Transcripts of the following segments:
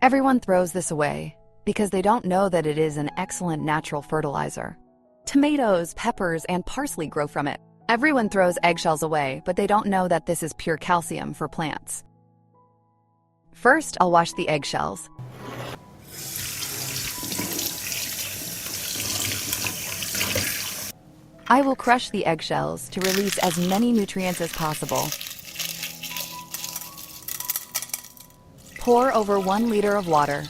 Everyone throws this away because they don't know that it is an excellent natural fertilizer. Tomatoes, peppers, and parsley grow from it. Everyone throws eggshells away, but they don't know that this is pure calcium for plants. First, I'll wash the eggshells. I will crush the eggshells to release as many nutrients as possible. Pour over 1 liter of water.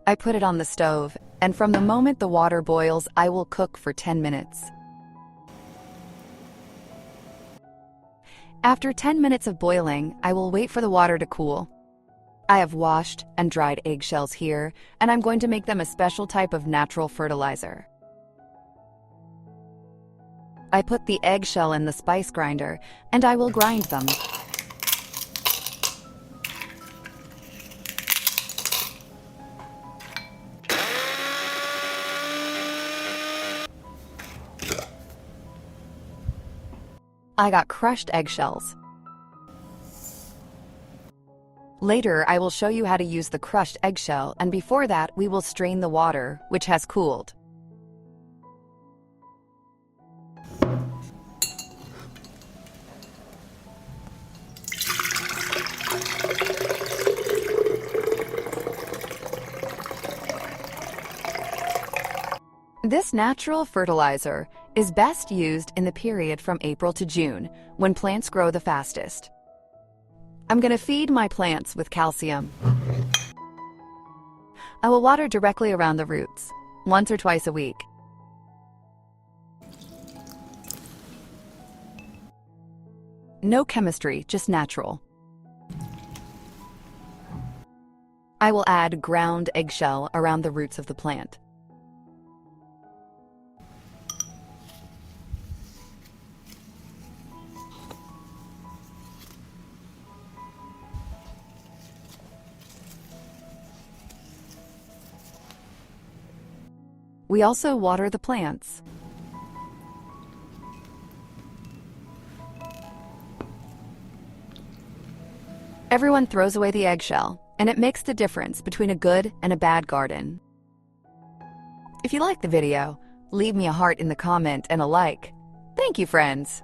I put it on the stove, and from the moment the water boils, I will cook for 10 minutes. After 10 minutes of boiling, I will wait for the water to cool. I have washed and dried eggshells here, and I'm going to make them a special type of natural fertilizer. I put the eggshell in the spice grinder, and I will grind them. I got crushed eggshells. Later, I will show you how to use the crushed eggshell, and before that, we will strain the water, which has cooled. This natural fertilizer is best used in the period from April to June, when plants grow the fastest. I'm going to feed my plants with calcium. I will water directly around the roots, once or twice a week. No chemistry, just natural. I will add ground eggshell around the roots of the plant. We also water the plants. Everyone throws away the eggshell, and it makes the difference between a good and a bad garden. If you liked the video, leave me a heart in the comment and a like. Thank you, friends.